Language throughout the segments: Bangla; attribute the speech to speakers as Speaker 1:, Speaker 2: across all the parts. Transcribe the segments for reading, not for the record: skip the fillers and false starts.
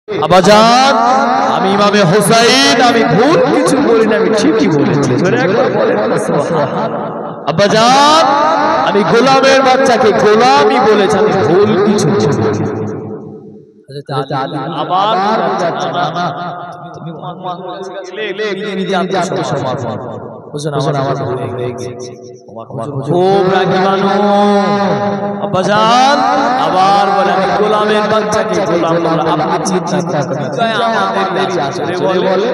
Speaker 1: আব্বাজান আমি ইমামে হোসাইন আমি ভুল কিছু বলি না, আমি ঠিকই বলেছি। আব্বাজান আমি গোলামের বাচ্চাকে গোলামই বলেছি, আমি ভুল কিছু বলি। আবার খুব রাগী মানুষ আব্বাজান, আবার বলে আমি গোলামের বাচ্চাকে গোলাম বললাম। আপনি চিন্তা বলে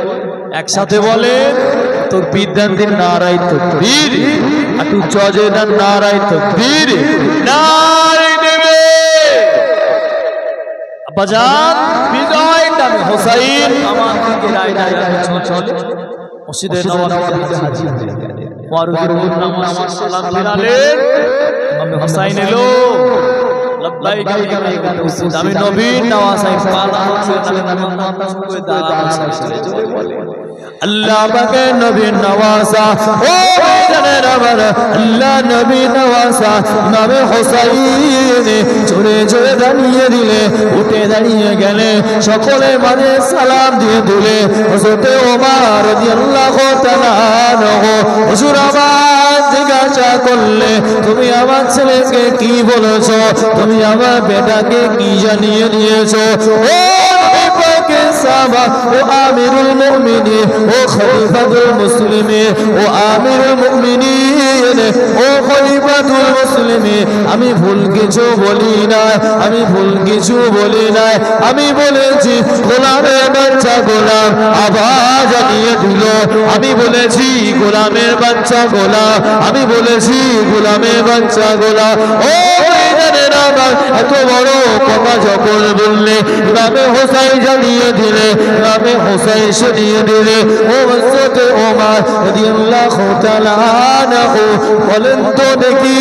Speaker 1: একসাথে বলে তোর বিদ্যান দিন নারাই তাকবীর আর তুই জজে দেন নারাই তাকবীর নারাই দেবে। আব্বাজান বিজয়টা আমি হোসাইন আমার দিকে রায় রায় চলে মসজিদে নববীতে হাজির হয়ে গেলেন। ওয়ারুজুর নামাজ সালাত ফিরালেন, আমি হোসাইন এলো লব্বাইক আমি নবীর নওয়াসাই পালা হচ্ছে আমি নামাজ পড়ে দাঁড়ানো আল্লাহ পাকে নবীর নওয়াসা ও জানেন আমার আল্লাহ নবীর নওয়াসা ইমামে হোসাইন জোরে জোরে দাঁড়িয়ে দিলে, উঠে দাঁড়িয়ে গেলে, সকলে মাঝে সালাম দিয়ে দিলে। হযরত ওমর রাদিয়াল্লাহু তাআলা আনহু হুজুর আবার জিজ্ঞাসা করলে তুমি আমার ছেলেকে কি বলেছো, তুমি আমার বেটাকে কি জানিয়ে দিয়েছো? ও ও আমিরুল মুমিনিন ও খলিফাতুল মুসলিমিন ও আমিরুল মুমিনিন ও খলিফাতুল মুসলিমিন আমি ভুল কিছু বলি না, আমি ভুল কিছু বলি না। আমি বলেছি গোলামের বাচ্চা গোলাম, আবার জানিয়ে দিল আমি বলেছি গোলামের বাচ্চা গোলাম, আমি বলেছি গোলামের বাচ্চা গোলাম। ও জানেন আমার এত বড় কথা যখন বললে ইমামে হোসাইন জানিয়ে দিলে, ইমামে হোসাইন শুনিয়ে দিলে। ও হযরত ওমর রাদিয়াল্লাহু তাআলা আনহু বলেন তো দেখি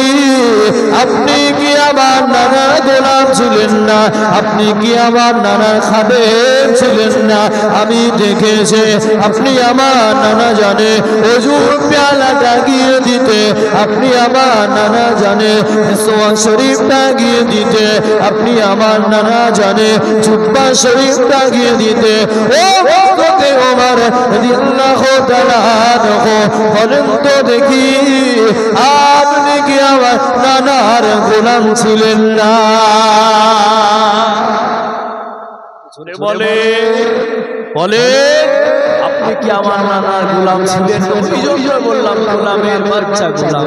Speaker 1: আপনি কি আমার নানার গোলাম ছিলেন না, আপনি কি আমার নানার খাদেম ছিলেন না? আমি দেখেছি আপনি আমার নানা জানে ওযুর পেয়ালাটা গিয়ে দিতে, আপনি আমার নানা জানে সোয়ান শরীফটা গিয়ে দিতে, আপনি আমার নানা জানে জুব্বা শরীফটা গিয়ে দিতে। ও হযরত ওমর রাদিয়াল্লাহু তাআলা আনহু বলেন তো দেখি আপনি কি আমার নানার গোলাম ছিলেন না? বলে বলে আপনি কি আমার নানার গোলাম ছিলেন? বললাম গোলামের বাচ্চা গোলাম।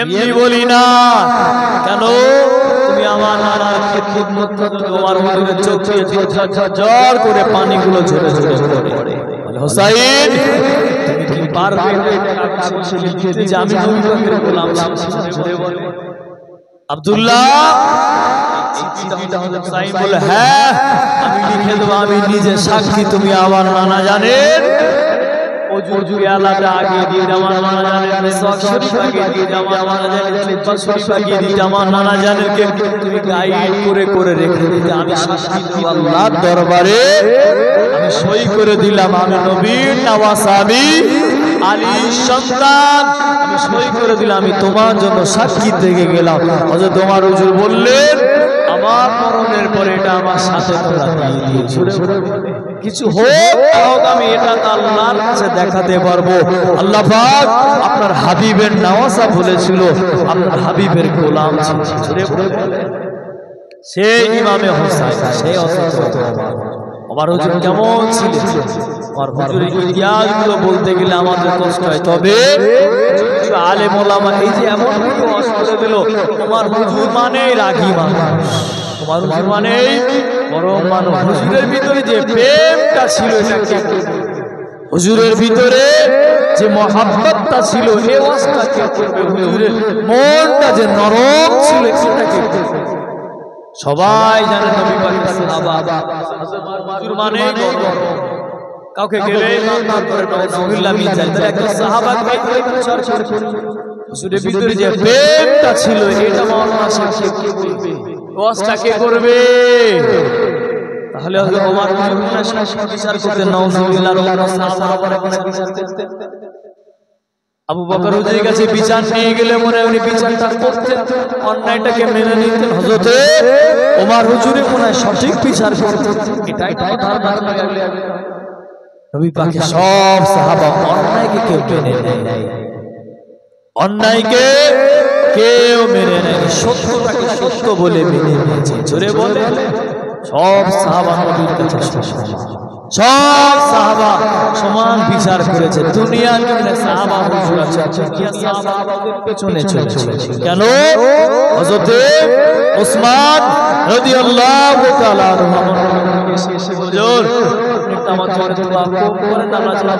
Speaker 1: এমনি বলি না কেন, তুমি আমার নানার খিদমত করতে তোমার হুজুরের চোখ দিয়ে ঝরঝর করে পানিগুলো ঝরে ঝরে পড়ে। হোসাইন তুমি কি পারবে যে আমি নবীর গোলাম ছিলাম? আব্দুল্লাহ হোসাইন বলে হ্যাঁ আমি লিখে দেবো, আমি নিজে সাক্ষী তুমি আমার নানা জানেন ওযুর পেয়ালাটা আগে দিয়ে আমার নানা জানেন, সোয়াক শরীফ আগে দিয়ে আমার নানা জানেন, জুব্বা শরীফ আগে দিয়ে আমার নানা জানেন কে তুমি গাইড করে করে রেখে দিতে। আমি সাক্ষী দেব আল্লাহর দরবারে, আমি সই করে দিলাম আমি নবীর নওয়াসা, আমি আলীর সন্তান, আমি সই করে দিলাম, আমি তোমার জন্য সাক্ষী থেকে গেলাম। হযরত ওমর হুজুর বললেন আমার মরণের পরে এটা আমার সাথে তোমরা দিয়ে দিয়েছো, কিছু হোক আমি এটা আল্লাহর কাছে দেখাতে পারবো। আল্লাহ পাক আপনার হাবিবের নওয়াসা বলেছিল আপনার হাবিবের গোলাম ছিল সেই ইমামে হোসাইন, সেই অসত আমার হুজুর কেমন ছিলেন। আমার হুজুরের ইতিহাসগুলো বলতে গেলে আমাদের কষ্ট হয়, তবে আলেম ওলামা এই যে এমন করে দিল তোমার হুজুর মানে রাগী মানুষ, তোমার হুজুর মানে বড় মানুষ। হুজুরের ভিতরে যে প্রেমটা ছিল এটাকে, হুজুরের ভিতরে যে মহাব্বতটা ছিল এই ওয়াজটাকে করবে, হুজুরের মনটা যে নরম ছিল সেটাকে করবে। সবাই জানে নবী পাক সাহাবা হুজুর মানে কাউকে গেলে নাম করে নাউজুবিল্লাহ মিন যালিক একটা সাহাবাকে প্রচার করে হুজুরের ভিতরে যে প্রেমটা ছিল এটা মাওলানা সাহেব কি বলবে, ওয়াজটাকে করবে। তাহলে হযরত ওমর রাদিয়াল্লাহু তাআলা বিচার করতে নাউজুবিল্লাহ সাহাবারা কোনো বিচার করতে আবু বকর হুজুরের কাছে বিচার নিয়ে গেলে মনে উনি বিচারটা করতেন, অন্যায়টাকে মেনে নিতেন। হযরতে ওমর হুজুরে মনে হয় সঠিক বিচার করতেন। এটাই ধারণা নবী পাকের সব সাহাবা অন্যায়কে কেউ মেনে নেয়, অন্যায়কে কেউ মেনে নেয়, সত্যটাকে সত্য বলে মেনে নিয়েছে। জোরে বলে সব সাহাবা নবীর কাছে সব সাহাবা সমান বিচার করেছে। দুনিয়ার জন্য সাহাবা হুজুর আছে, দুনিয়া সাহাবাদের পেছনে চলেছে। কেন? হযরতে ওসমান রাদিয়াল্লাহু তাআলা আনহু হুজুর আপনি আমার জন্য দোয়া করেন, আল্লাহ তাআলা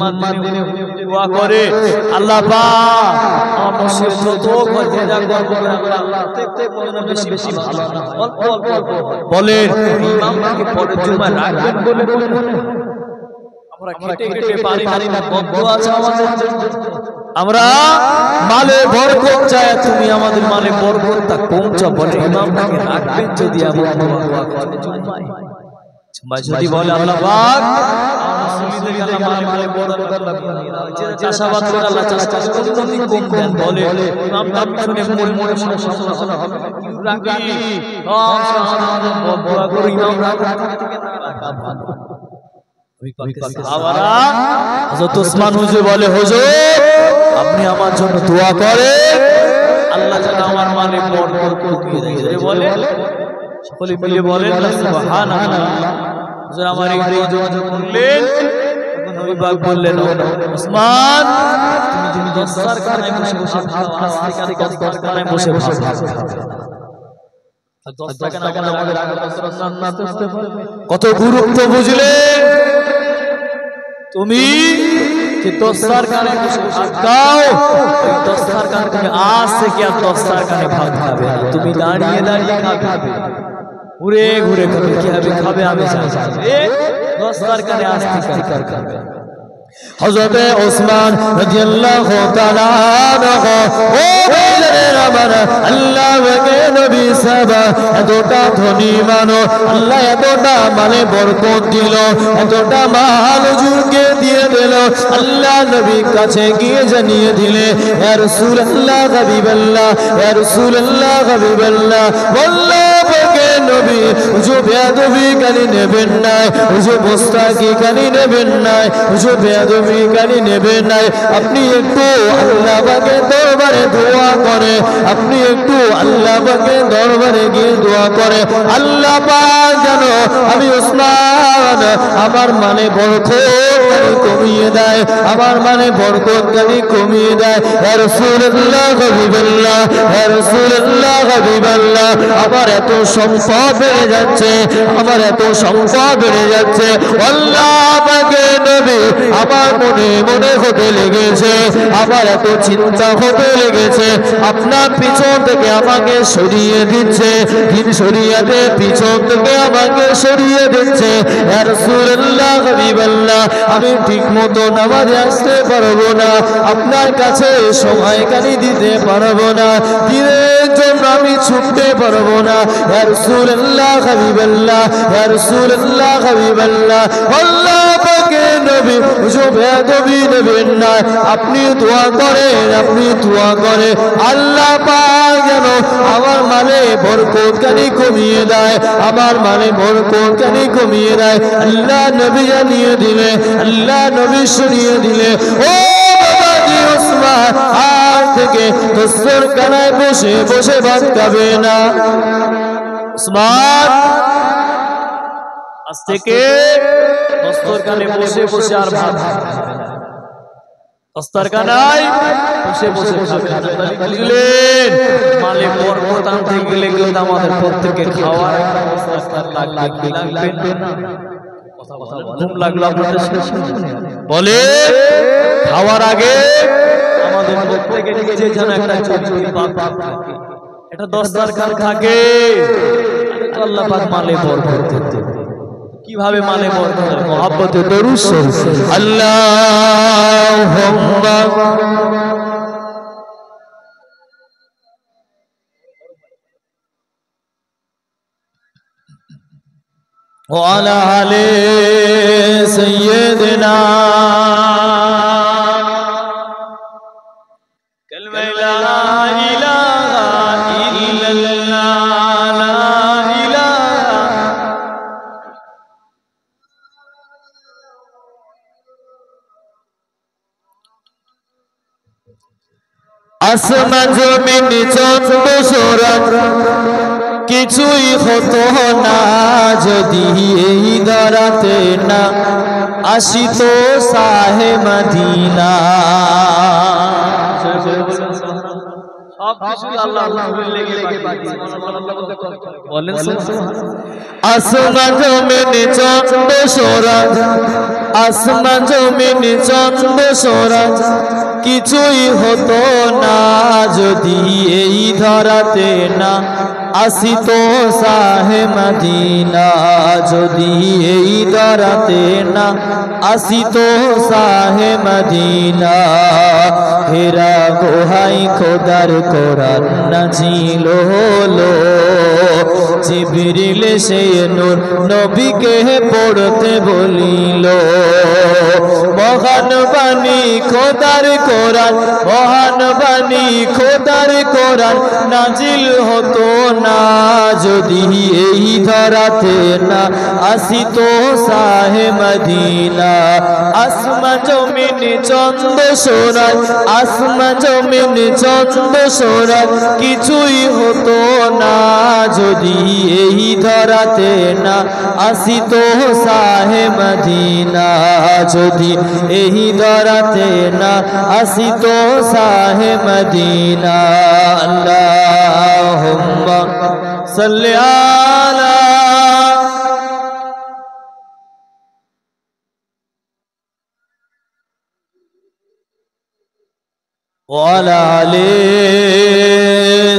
Speaker 1: মালিক দিনে দোয়া করে আল্লাহ পাক আমার মুশরিক যত করে যা করবে আল্লাহ দেখতে বলেন বেশি ভালো অল্প অল্প বলেন ইমামকে পরের জুমা রাখবেন বলে আমরা খেটে খেটে পারি না, বদদুয়া আছে আমাদের জন্য। আমরা মালে বরকত চাই, তুমি আমাদের মালে বরকতটা পৌঁছা বলে ইমামকে রাখবেন যদি এমন দোয়া করে জুমায় যদি বলে আল্লাহ পাক মুসলিমদের আল্লাহ মালে বরকত যে চাষাবাদ করে আল্লাহ চাষ করে উন্নতি কম দেন বলে ইমামটা পিছনে মনে সমস্যা হবে রাখি সব আমাদের দোয়া করে ইমাম রাখা থেকে না রাখা ভালো। হযরত ওসমান হুজুর বলে হুজুর আপনি আমার জন্য দোয়া করেন আল্লাহ যেন আমার মানে বরকত দিয়ে দেয়। বলে সকলে মিলে বলেন সুবহানাল্লাহ। হুজুর আমার এই দোয়া করলেন, নবী পাক বললেন ওসমান তুমি দস্তরখানায় বসে খাও, আজ থেকে দস্তরখানায় বসে কত গুরুত্ব বুঝলে তুমি যে দস্তরখানে বসে ভাত খাও, ওই দস্তরখানে তুমি আজ থেকে আর দস্তরখানে ভাত খাবে না, তুমি দাঁড়িয়ে দাঁড়িয়ে খাবে, ঘুরে ঘুরে খাবে। কি হবে খাবে আমি জানি, দস্তরখানে আজ থেকে খাবে। হযরতে ওসমান রাদিয়াল্লাহু তাআলা আনহু ও ভাইদের আমার আল্লাহ ওয়াকে নবী সাহাবা এতটা ধনী মানুষ, আল্লাহ এতটা মানে বরকত দিল, এতটা মাল হুজুরকে দিয়ে দিল। আল্লাহ নবীর কাছে গিয়ে জানিয়ে দিলে ইয়া রাসূলুল্লাহ হাবিবাল্লাহ, ইয়া রাসূলুল্লাহ হাবিবাল্লাহ, আল্লাহ ওয়াকে নবী হুজুর বেয়াদবি কানি নেবেন না, হুজুর মুস্তাকি কানি নেবেন না, হুজুর বেয়াদবি কানি নেবেন না। আপনি একটু আল্লাহ পাকের দরবারে দোয়া করে, আপনি একটু আল্লাহ পাকের দরবারে গিয়ে দোয়া করে আল্লাহ পাক যেন আমি ওসমান আমার মানে বরকত কমিয়ে দেয়, আমার মানে বরকত কমিয়ে দেয়। ইয়া রাসূলুল্লাহ হাবিবাল্লাহ, ইয়া রাসূলুল্লাহ হাবিবাল্লাহ, আমার এত সম্পদ বেড়ে যাচ্ছে, আমার এত সম্পদ বেড়ে যাচ্ছে, আল্লাহ পাকের নবী আমার মনে মনে হতে লেগেছে, আমার এত চিন্তা হতে লেগেছে, আপনার পিছন থেকে আমাকে সরিয়ে দিচ্ছে, সরিয়াতে পিছন থেকে আমাকে সরিয়ে দিচ্ছে। ইয়া রাসূলুল্লাহ হাবিবাল্লাহ, আমি ঠিক মতো নামাজে আসতে পারবো না, আপনার কাছে সময়কানি দিতে পারবো না, দিনের জন্য আমি ছুটতে পারবো না। ইয়া রাসূলুল্লাহ হাবিবাল্লাহ, ইয়া রাসূলুল্লাহ হাবিবাল্লাহ, আল্লাহ পাকের নবী হুজুর বেয়াদবি নেবেন না, আপনি দোয়া করেন, আপনি দোয়া করেন আল্লাহ পাক যেন আমার মানে বরকতকারী কমিয়ে দেয়, আমার মানে বরকতকারী কমিয়ে দেয়। আল্লাহ নবী জানিয়ে দিলে, আল্লাহ নবী শুনিয়ে দিলে ও বাবাজি ওসমান আজ থেকে দস্তরখানায় বসে বসে ভাত খাবে না। ওসমান আজ থেকে দস্তরখানে বসে বসে আর ভাত খাবে না, দস্তরখানায় বসে বসে বুঝলেন মালে বরকত আনতে গেলে কিন্তু আমাদের প্রত্যেকের খাওয়ার লাগবে না। ঘুম লাগলো আপনাদের বলে খাওয়ার আগে আমাদের প্রত্যেকের নিজে যেন একটা চুরি পাক থাকে, এটা দস্তরখান থাকে, আল্লাহ পাক মালে বরকত দিতে। কিভাবে মানে মহব্বতে দরুদ শরীফ আল্লাহুম্মা ওয়া আলা আলি সাইয়্যিদিনা আসমান জমিন চন্দ্র সূরজ কিছুই হতো না যদি এই ধরাতে না আসিত শাহে মদিনা। আসমান জমিন চন্দ্র সূরজ আসমান জমিন চন্দ্র সূরজ কিছুই হতো না যদি এই ধরাতে না আসিত শাহে মদিনা। যদি এই ধরাতে না আসিত শাহে মদিনা। হেরা গোহাই খোদার কোরআন নাজিল হলো, জিবরিল সে নূর নবীকে পড়তে বলিল। মহান বাণী খোদার কোরআন মহান বাণী খোদার কোরআন নাজিল হতো না যদি এই ধরাতে না আসিত শাহে মদিনা। আসমান জমিন চন্দ্র সূরজ আসমান জমিন চন্দ্র সূরজ কিছুই হতো না যদি এই ধরাতে না আসিত শাহে মদিনা। যদি এই ধরাতে না আসিত শাহে মদিনা। আল্লাহুম্মা সাল্লি আলা ওয়ালা আলি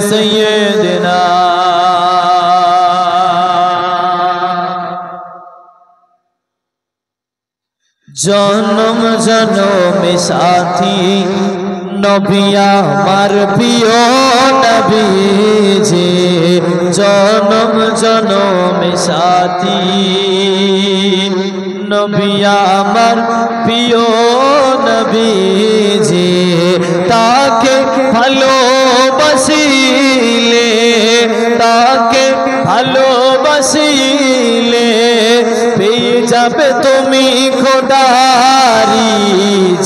Speaker 1: সাইয়্যিদিনা। জনম জনমে সাথী নবী আমার প্রিয় নবীজি। জনম জনমে সাথী নবী আমার প্রিয় নবীজি। তাকে ভালোবাসিলে তাকে ভালোবাসিলে পেয়ে যাবে তুমি খোদারি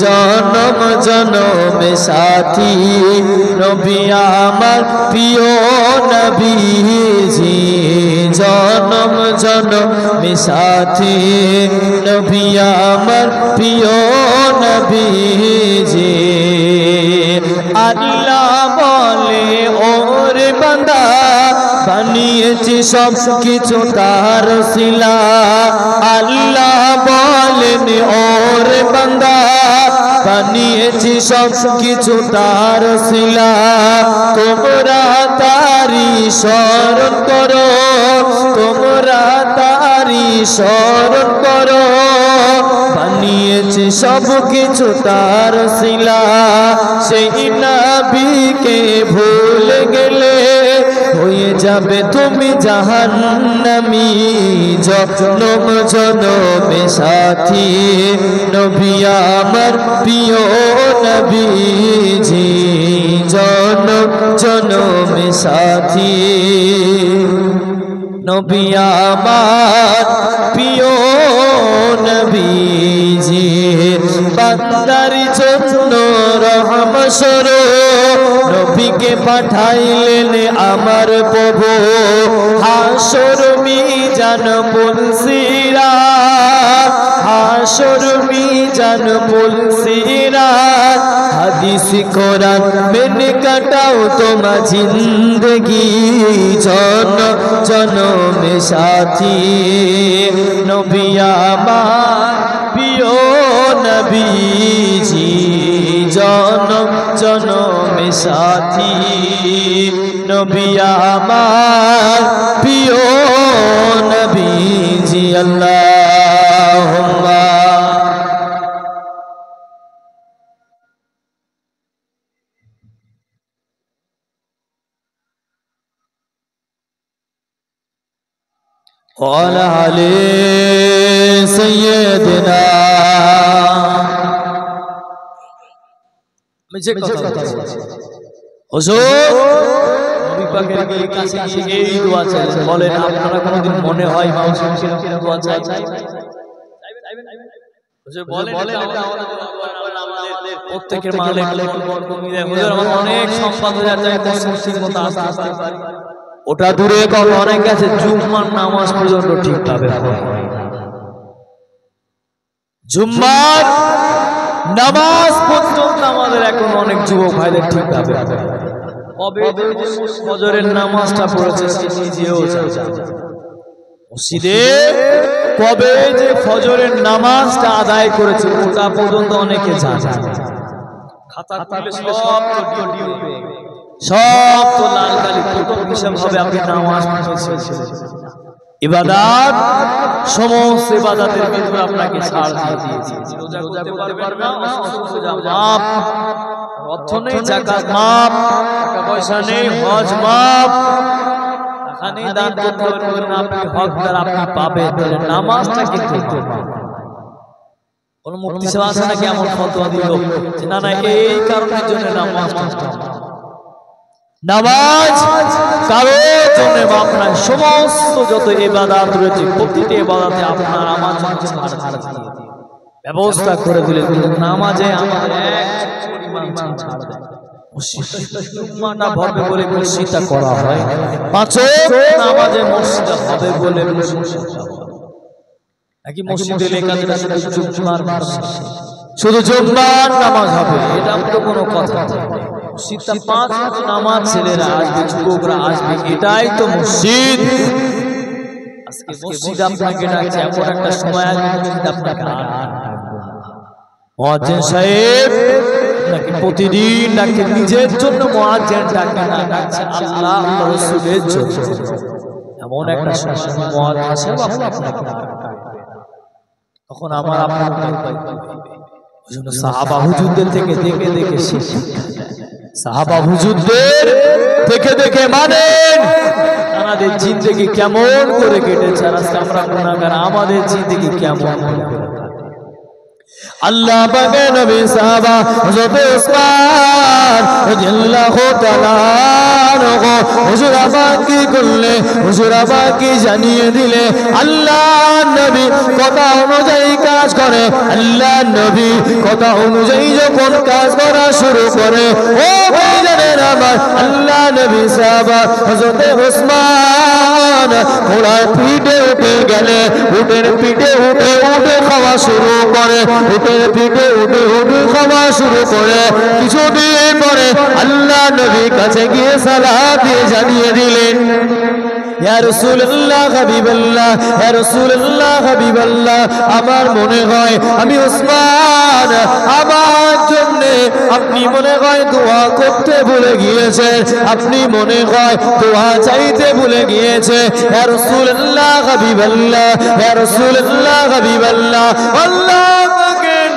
Speaker 1: জনম জনমে সাথী নবী আমার প্রিয় নবীজি। জনম জনমে সাথী নবী আমার প্রিয় নবীজি। আল্লাহ বলে ওরে বান্দা বানিয়েছি সব কিছু তার শিলা। আল্লাহ বলেন ওরে বান্দা বানিয়েছি সব কিছু তার শিলা। তোমরা তারি স্মরণ করো তোমরা তারি স্মরণ করো। বানিয়েছি সব কিছু তার শিলা। সেই নবীকে ভুলে গেলে হয়ে যাবে তুমি জাহান্নামী। জনম জনমে সাথী নবী আমার প্রিয় নবীজি। জনম জনমে সাথী নবী আমার প্রিয় নবীজি। বান্দার জন্য রহমত স্বরূপ নবীকে পাঠাইলেন আমার প্রভু। হাসর মিজান পুলসিরাত হাসর মিজান পুলসিরাত হাদিস কোরআন মেনে কাটাও তোমার জিন্দগি। জনম জনমে সাথী নবী আমার প্রিয় নবীজি। জনম জনমে সাথী নবী আমার প্রিয় নবীজি। আল্লাহুম্মা ওয়ালা আলি সাইয়্যিদিনা। আমি যে কথা বলছি হুজুর নবী পাকের কাছে গিয়ে এই দোয়া চাইলেন। বলেন আপনারা কোনদিন মনে হয় মানুষের দোয়া চাইবেন? হুজুর বলেন এটা আমাদের
Speaker 2: প্রত্যেকের মালে অনেক সম্পদ হয়ে যায়, ওটা দূরে কবে অনেক আছে জুম্মার নামাজ পর্যন্ত ঠিকভাবে জুম্মার নামাজ পর্যন্ত আমাদের এখন অনেক যুবক ভাইদের ঠিকভাবে কবে ফজরের নামাজটা পড়েছে সে নিজেও মসজিদে কবে যে ফজরের নামাজটা আদায় করেছে ওটা পর্যন্ত অনেকে জানে। খাতা খুলে সব তো লাল কালি প্রথম হিসাব হবে আপনি নামাজ পড়েছেন। ইবাদত সমস্ত ইবাদতের ভিতরে আপনাকে ছাড় দিয়ে দিয়েছে। রোজা করতে পারবেন না, রোজা মাফ, অর্থ নেই যাকাত মাফ, টাকা পয়সা নেই হজ মাফ, এখানে দান করতে পারবেন না, আপনি হকদার আপনি পাবেন, নামাজটা কিন্তু কোন মুফতি সাহেব আছে নাকি এমন ফতোয়া দিল যে না না এই কারণের জন্য নামাজ কারোর জন্য মাপ নাই। সমস্ত যত ইবাদত রয়েছে প্রতিটি ইবাদতে আপনার আমার জন্য ব্যবস্থা করে দিলেন। নামাজে আমাদের এক পরিমাণ ছাড় দেয়, মসজিদটা ভরবে বলে মসজিদটা করা হয়, পাঁচ ওয়াক্ত নামাজে মসজিদ হবে বলে নাকি মসজিদে লেখা যেটা শুধু জুম্মার নামাজ হবে, এটা তো কোনো কথা না। মসজিদটা পাঁচ ওয়াক্ত নামাজ ছেলেরা আসবে, যুবকরা আসবে, এটাই তো মসজিদ। আজকে মসজিদ আপনাকে ডাকছে, এমন একটা সময় আসবে মসজিদ আপনাকে মুয়াজ্জিন সাহেব নাকি প্রতিদিন ডাকে, নিজের জন্য মুয়াজ্জিন ডাকে না, ডাকছে আল্লাহ আল্লাহর রাসূলের জন্য। এমন একটা সময় মুয়াজ্জিন সাহেব আপনাকে তখন আমার আপনার ওইজন্য সাহাবা হুজুরদের থেকে দেখে দেখে শিখে, সাহাবা হুজুরদের দেখে দেখে মানেন আমাদের জিন্দেগি কেমন করে কেটেছে। আর আজকে আমরা গুনাহগার, আমাদের জিন্দেগি কেমন করে আল্লাহ পাকের নবী সাহাবা হযরত উসমান রাদিয়াল্লাহু তাআলা আনহু হুজুর আবার কি করলে, হুজুর আবার কি জানিয়ে দিলে আল্লাহ নবী কথা অনুযায়ী কাজ করে। আল্লাহ নবী কথা অনুযায়ী যখন কাজ করা শুরু করে, ও ভাইজানের আমার আল্লাহ নবী সাহাবা হযরত উসমান ঘোড়ার পিঠে উঠে গেলে উটের পিঠে উঠে উঠে খাওয়া শুরু করে, উটের পিঠে উঠে উঠে খাওয়া শুরু করে। কিছুদিন পরে আল্লাহ নবীর কাছে গিয়ে সালাত দিয়ে জানিয়ে দিলেন, ইয়া রাসূলুল্লাহ হাবিবাল্লাহ, ইয়া রাসূলুল্লাহ হাবিবাল্লাহ, আমার মনে হয় আমি উসমান আমার জন্য আপনি মনে হয় দোয়া করতে ভুলে গিয়েছেন, আপনি মনে হয় দোয়া চাইতে ভুলে গিয়েছে। ইয়া রাসূলুল্লাহ হাবিবাল্লাহ, ইয়া রাসূলুল্লাহ হাবিবাল্লাহ, আল্লাহ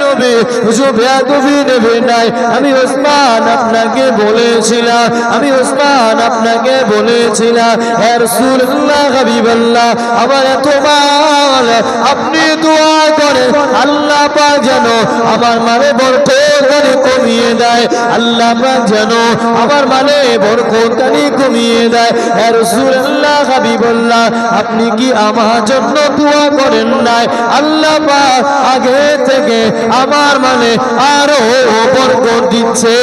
Speaker 2: নবী হুজুর বেয়াদবি নেবে নাই, আমি উসমান আপনাকে বলেছিলাম, আমি উসমান আপনাকে বলেছিলাম ইয়া রাসূলুল্লাহ হাবিবাল্লাহ, আমার এত মাল আপনি দোয়া করেন আল্লাহ পাক যেন আমার মানে বরকতখানি কমিয়ে দেয়, আল্লাহ পাক যেন আমার মানে বরকতখানি কমিয়ে দেয়। ইয়া রাসূলুল্লাহ হাবিবাল্লাহ, আপনি কি আমার জন্য দোয়া করেন নাই? আল্লাহ পাক আগে থেকে আমার মানে আরো বরকত দিচ্ছে।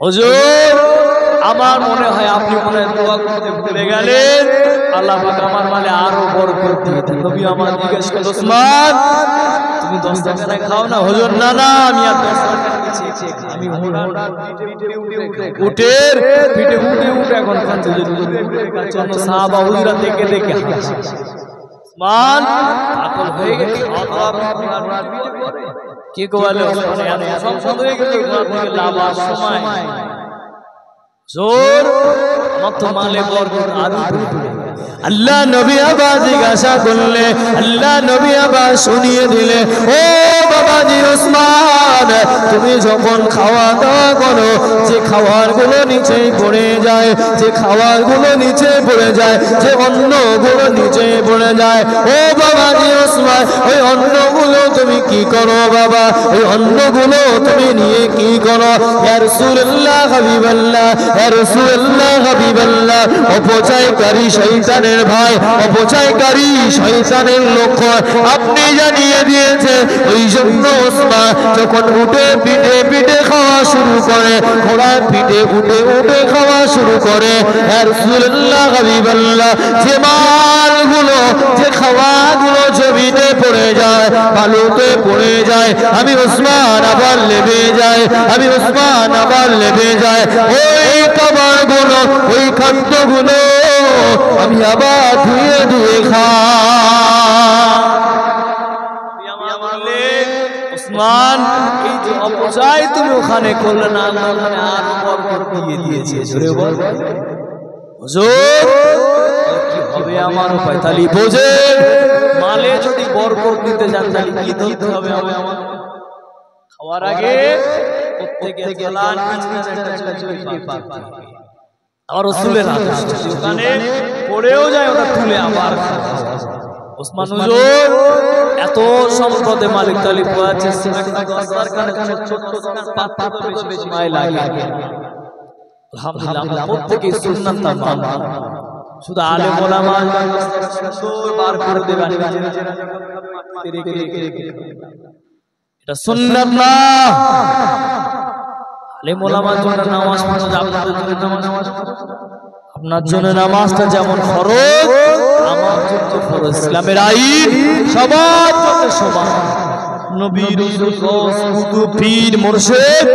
Speaker 2: হুজুর আমার মনে হয় আপনি মনে হয় দোয়া করতে ভুলে গেলেন, আল্লাহ পাক আমার মানে আরো বরকত দিয়ে দেন। নবী আমার জিজ্ঞেস করলেন, উসমান তুমি 10 টাকা খাও না? হুজুর না না, আমি আর 10 টাকা নিয়েছি, আমি উটের পিঠে উঠে উঠে এখন কাঁদছি। জন্য সাহাবা হুজুরা দেখে দেখে মান পাগল হয়ে গেছে, কি বলে সংসদ হয়ে গেছে, লাভার সময় জোর মত মালে বরকত আরো। আল্লাহ নবী আবার জিজ্ঞাসা করলে, আল্লাহ নবী আবার শুনিয়ে দিলে, ও বাবাজি উসমান, তুমি যখন খাওয়া দাওয়া করো যে খাবারগুলো নিচে পড়ে যায়, যে খাবারগুলো নিচে পড়ে যায়, যে অন্নগুলো নিচে পড়ে যায়, ও বাবাজি উসমান ওই অন্নগুলো তুমি কি করো বাবা? ওই অন্নগুলো তুমি নিয়ে কি করো? ইয়া রাসূলুল্লাহ হাবিবাল্লাহ, ইয়া রাসূলুল্লাহ হাবিবাল্লাহ, আল্লাহ অপচয়কারী শয়তানের ভাই অপচয়কারী শয়তানের লক্ষ্য আপনি জানিয়ে দিয়েছে। ওই জন্য ওসমান যখন উঠে পিঠে পিঠে খাওয়া শুরু করে, ঘোড়ার পিঠে উঠে উঠে খাওয়া শুরু করে, ইয়া রাসূলুল্লাহ হাবিবাল্লাহ যে মালগুলো যে খাওয়াগুলো জমিনে পড়ে যায়, বালুতে পড়ে যায়, আমি ওসমান আবার লেবে যায়, আমি ওসমান আবার লেবে যায়, ওই খাবারগুলো ওই খাদ্যগুলো আমি আবার ধুয়ে ধুয়ে
Speaker 1: ওসমান এই যে অপচয় তুমি ওখানে করলে না, আল্লাহ আরো বরকত দিয়ে দিয়েছে। জোরে বল হুজুর কি হবে আমার উপায়? তালি বোঝে মালে যদি বরকত দিতে যান তাহলে কি দিতে হবে? আমার খাওয়ার আগে প্রত্যেকে চালান একটা চুরি পাক আর রাসূলের আদেশ ওখানে পড়েও যায়, ওটা তুলে আবার ওসমান হুজুর এত সম্পদে মালিক তালি পোয়াচ্ছে, সিমেন্টের দরকারে ছোট পাতা তো বেশি মাই লাগে। আলহামদুলিল্লাহ প্রত্যেকই সুন্নাতটা মানা, শুধু আলেম ওলামা সুন্দর বার করে দেবেন, এটা সুন্নাত না। আলেম ওলামার জন্য নামাজ পড়া, আপনাদের জন্য নামাজ, আপনার জন্য নামাজটা যেমন ফরজ আমার জন্য ফরজ, ইসলামের আইন সবার জন্য সমান। নবী রাসূল কুতুব পীর মুর্শিদ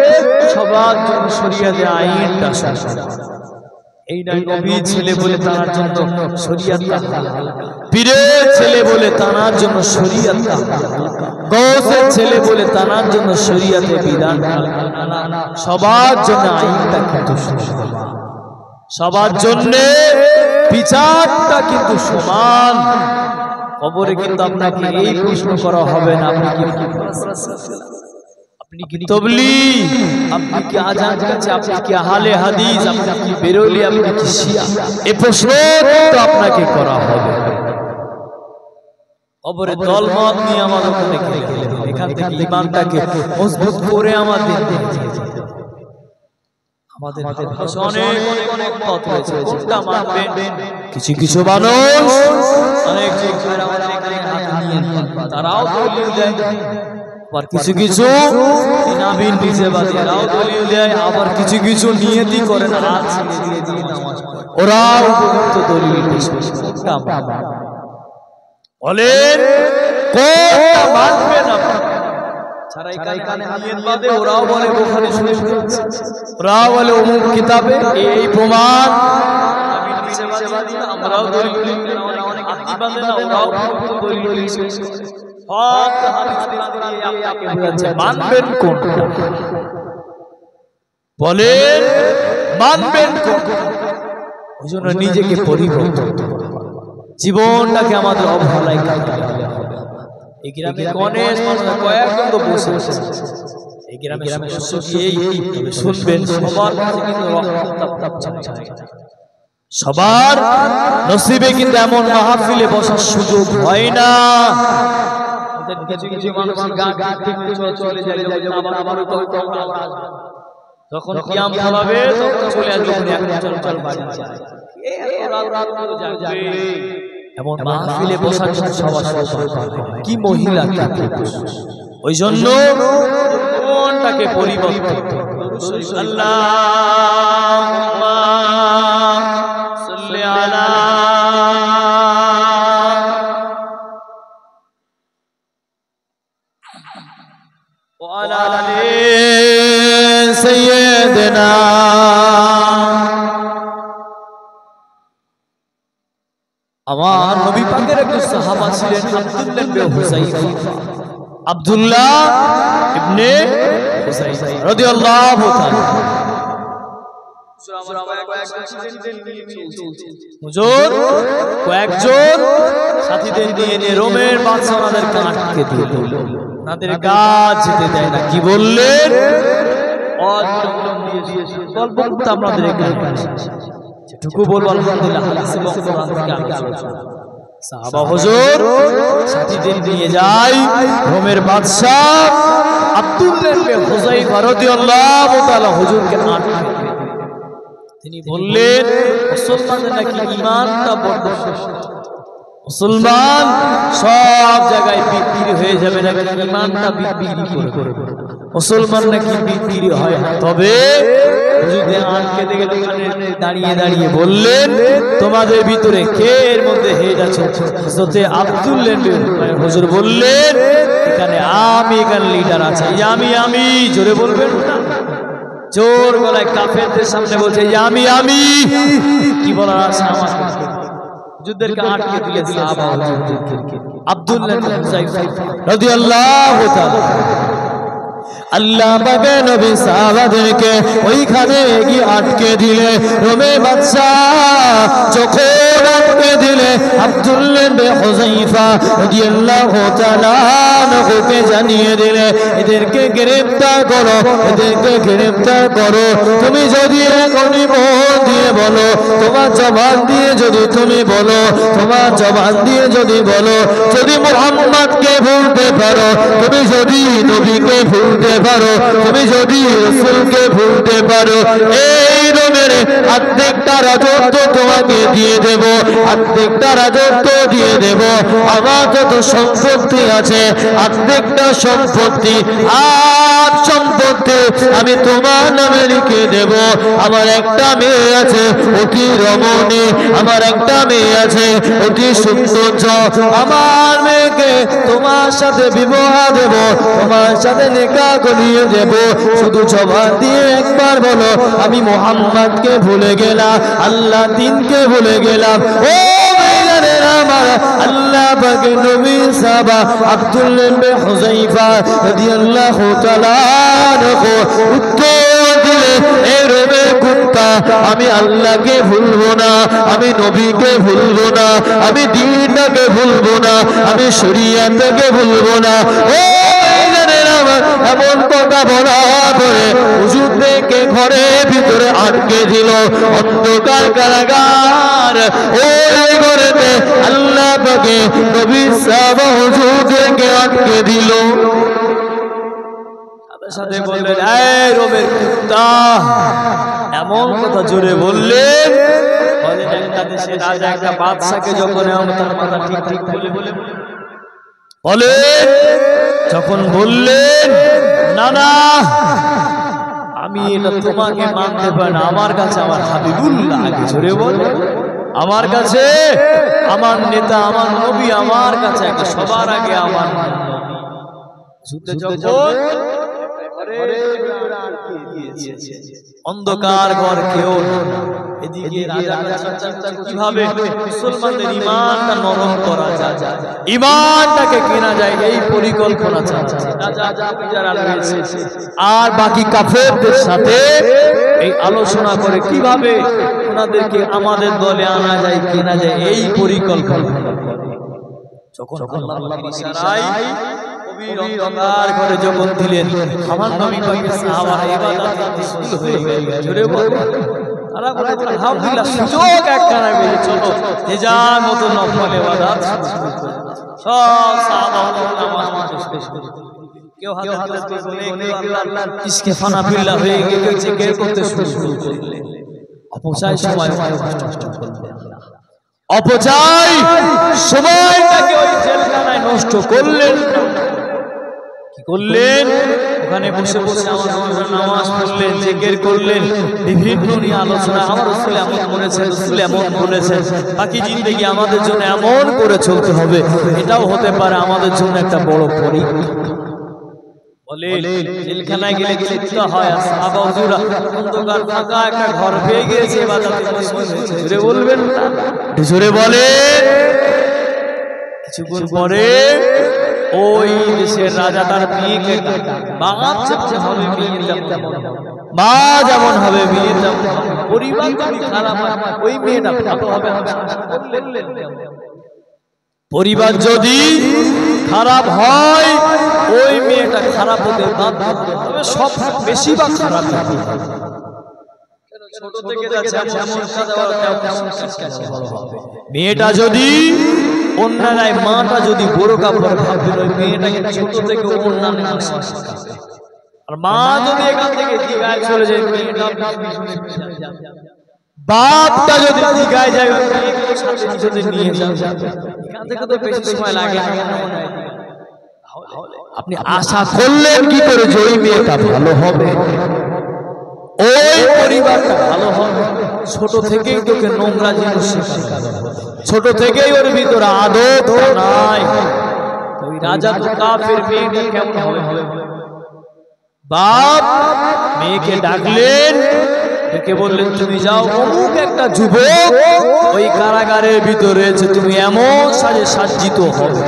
Speaker 1: সবার জন্য শরীয়তের আইনটা সমান। এই নবী ছেলে বলে তার জন্য শরীয়তটা হালকা, পীরের ছেলে বলে তার জন্য শরীয়তটা হালকা, গৌসের ছেলে বলে তার জন্য শরীয়তের বিধান হালকা। সবার জন্য আইনটা কিন্তু সমান, সবার জন্য বিচারটা কিন্তু সমান। কবরে কিন্তু আপনাকে এই প্রশ্ন করা হবে না আপনি কি তাবলীগ, আপনি কি আজান কাছে, আপনি কি আহলে হাদিস, আপনি কি বেরলভী, আপনি কি শিয়া, এই প্রশ্ন তো আপনাকে করা হবে। কবরে দলমত নিয়ে আমাদের ওখানে গেলে এখান থেকে ঈমানটাকে মজবুত করে আমাদের অনেক পথ রয়েছে, কোনটা মানবেন? কিছু কিছু মানুষ অনেক তারাও দলিল দেয়, আবার কিছু কিছু নাবিন নিচেবাদীরাও দলিল দেয়, আবার কিছু কিছু নিয়তি করে না, ওরাও উপযুক্ত দলিল পেশ করে। বলেন কোনটা মানবেন আপনি? ওরাও বলে বুখারী শরীফ, ওরাও বলে অমুক কিতাবে এই প্রমাণ, আমরাও দলিল মানবেন কোনটা? বলেন মানবেন কোনটা? ওই জন্য নিজেকে পরিবর্তন, জীবনটাকে আমাদের অবহেলায় কাটাতে হবে। এই গ্রামে গণেশ মানুষ কয়েকজন তো বসে এই গ্রামে শুনবেন, সবার কাছে কিন্তু সবার নসিবে কিন্তু এমন মাহফিলে বসার সুযোগ হয় না। যখন কিয়াম হবে তখন চলে আসবে, এমন মাহফিলে বসার সবার কি মহিলা ওই জন্য কোনটাকে পরিবর্তন আল্লাহুম্মা সাল্লি আলা ওয়া আলা আলি সাইয়্যিদিনা। আমার নবী পাকের একজন সাহাবা ছিলেন আব্দুল্লাহ ইবনে হুযাইফা রাদিয়াল্লাহু তাআলা। হুজুর কয়েকজন সাথীদের নিয়ে রোমের বাদশা ওনাদেরকে আটকে দিল, ওনাদের কাজ যেতে দেয় না। কি বললেন? গল্প করতে আপনাদের যেটুকু বলবো আলহামদুলিল্লাহ হাদিস এবং কোরআন থেকে আলোচনা। সাহাবা হুজুর সাথীদের নিয়ে যায় রোমের বাদশা আব্দুল্লাহ ইবনে হুযাইফা রাদিয়াল্লাহু তাআলা হুজুরকে আটকে
Speaker 2: তিনি বললেন মুসলমানদের নাকি ঈমানটা বড় শ্রেষ্ঠ, মুসলমান সব জায়গায় বিক্রি হয়ে যাবে নাকি ঈমানটা বিক্রি করে মুসলমান নাকি বিক্রি হয় না। তবে হুজুরদের আটকে দেখে দাঁড়িয়ে দাঁড়িয়ে বললেন তোমাদের ভিতরে কে এর মধ্যে হেড আছে? হযরতে আব্দুল্লাহ হুজুর বললেন এখানে এখানে লিডার আছে, আমি জোরে বলবেন না, জোর গলায় কাফেরদের সামনে বলছে আমি কি বলার আছে আমার যুদ্ধেরকে আটকে দিলে সাহাবা হুজুরদেরকে আব্দুল্লাহ ইবনে হুযাইফা রাদিয়াল্লাহু তাআলা আল্লাহ পাকে নবী সাহাবাদেরকে ওইখানে গিয়ে আটকে দিলে। রোমে বাদশাহ যখন আটকে দিলে আব্দুল্লাহ ইবনে হুযাইফা রাদিয়াল্লাহু তাআলা নবীকে জানিয়ে দিলে এদেরকে গ্রেফতার করো, এদেরকে গ্রেফতার করো। তুমি যদি এখনই মন দিয়ে বলো, তোমার জবান দিয়ে যদি তুমি বলো, তোমার জবান দিয়ে যদি বলো, যদি মুহাম্মদকে ভুলতে পারো, তুমি যদি নবীকে ভুলতে পারো, তুমি যদি রাসূলকে ভুলতে পারো, এই রোমের অর্ধেকটা রাজত্ব তোমাকে দিয়ে দেব, অর্ধেকটা রাজত্ব দিয়ে দেব। আমার যত সম্পত্তি আছে অর্ধেকটা সম্পত্তি আর সম্পত্তি আমি তোমার নামে লিখে দেব। আমার একটা মেয়ে আছে অতি রমণী, আমার একটা মেয়ে আছে অতি সৌন্দর্য, আমার মেয়েকে তোমার সাথে বিবাহ দেব, তোমার সাথে নিকাহ করিয়ে দেব। শুধু জবান দিয়ে একবার বলো আমি মুহাম্মদকে ভুলে গেলাম, আল্লাহ দিনকে ভুলে গেলাম। ও আমার আল্লাহ পাকে নবী সাহাবা আব্দুল্লাহ ইবনে হুযাইফা রাদিয়াল্লাহু তাআলা উত্তর দিলে এই রোমের কুত্তা আমি আল্লাহকে ভুলবো না, আমি নবীকে ভুলবো না, আমি দ্বীনটাকে ভুলবো না, আমি শরীয়তকে ভুলবো না। ও এমন কথা বলার পরে হুজুরদেরকে ঘরের ভিতরে আটকে দিল, অন্ধকার কারাগার। ওই ঘরেতে আল্লাহ পাকে নবী সাহাবা হুজুরদেরকে আটকে দিল। সাথে বললেন এই রোমের কুত্তা, এমন কথা জোরে বললেন বলেন একটা দেশের রাজা একটা বাদশাকে যখন তার কথা ঠিক ঠিক বলে বলেন, যখন বললেন না না আমি এটা তোমাকে মানতে পারি না, আমার কাছে আমার হাবিবুল্লাহ আগে জোরে বলে, আমার কাছে আমার নেতা আমার নবী আমার কাছে আগে, সবার আগে আমার নবী। যুদ্ধে যখন অন্ধকার ঘর কেউ এদিকে কিভাবে মুসলমানদের ঈমানটা নরম করা যায়, ঈমানটাকে কেনা যায় এই পরিকল্পনা আর বাকি কাফেরদের সাথে এই আলোচনা করে কিভাবে ওনাদেরকে আমাদের দলে আনা যায় কেনা যায় এই পরিকল্পনা। যখন আল্লাহর ইশারায় অন্ধকার ঘরে যখন দিলেন আমার নবী পাকের সাহাবারা ইবাদতে শুরু হয়ে গেল। জোরে বলো তারা বলে আলহামদুলিল্লাহ সুযোগ একখানা পেয়ে চলো যে যার মতো নফল ইবাদত শুরু করো। সব সাহাবারা নামাজ শেষ করে কেউ হাতে হাতে বলে কেউ আল্লাহর ইশকে ফানা বিল্লাহ হয়ে গিয়ে জিকির করতে শুরু করলেন। অপচয় সময় নষ্ট করলেন, অপচয় সময়টাকে ওই জেলখানায় নষ্ট করলেন। কি করলেন? ওখানে বসে বসে নামাজ পড়লেন, জিকির করলেন, বিভিন্ন নিয়ে আলোচনা। আমার রাসূল এমন বলেছেন, রাসূল এমন বলেছেন, বাকি জিন্দেগি আমাদের জন্য এমন করে চলতে হবে। এটাও হতে পারে আমাদের জন্য একটা বড় পরীক্ষা। বলে জেলখানায় গেলে চিন্তা হয় আর সাহাবা হুজুরা অন্ধকার ফাঁকা একটা ঘর পেয়ে গিয়েছে, জোরে বলবেন না, জোরে বলে। কিছুক্ষণ পরে ওই দেশের রাজা তার মেয়েকে বাগান যেমন হবে মেয়ে তেমন, মা যেমন হবে মেয়ে তেমন, পরিবার যদি খারাপ হয় ওই মেয়েটা ভালো হবে। পরিবার যদি খারাপ হয় ওই মেয়েটা খারাপ হতে বাধ্য হবে, সব বেশিরভাগ খারাপ হবে। ছোট থেকে যেমন শিক্ষা দেওয়া তেমন শিক্ষা হবে। মেয়েটা যদি অন্যায়, মাটা যদি বড় কাপড় ভাববে ওই মেয়েটাকে ছোট থেকে অন্যান্য শিক্ষা, আর মা যদি এখান থেকে চলে যায় মেয়েটা বাপটা যদি জিগায় যায় সাথে নিয়ে যাবে, এখান থেকে তো বেশি সময় লাগে না। আপনি আশা করলেন কি করে যে ওই মেয়েটা ভালো হবে, ওই পরিবারটা ভালো হবে? ছোট থেকেই তোকে নোংরা জিনিস শেখানো, ছোট থেকেই ওর ভিতরে আদত নাই। ওই রাজা তো কাফের, মেয়েটা কেমন হবে? বাপ মেয়েকে ডাকলেন, ডেকে বললেন তুমি যাও, অমুক একটা যুবক ওই কারাগারের ভিতরে রয়েছে, তুমি এমন সাজে সজ্জিত হবে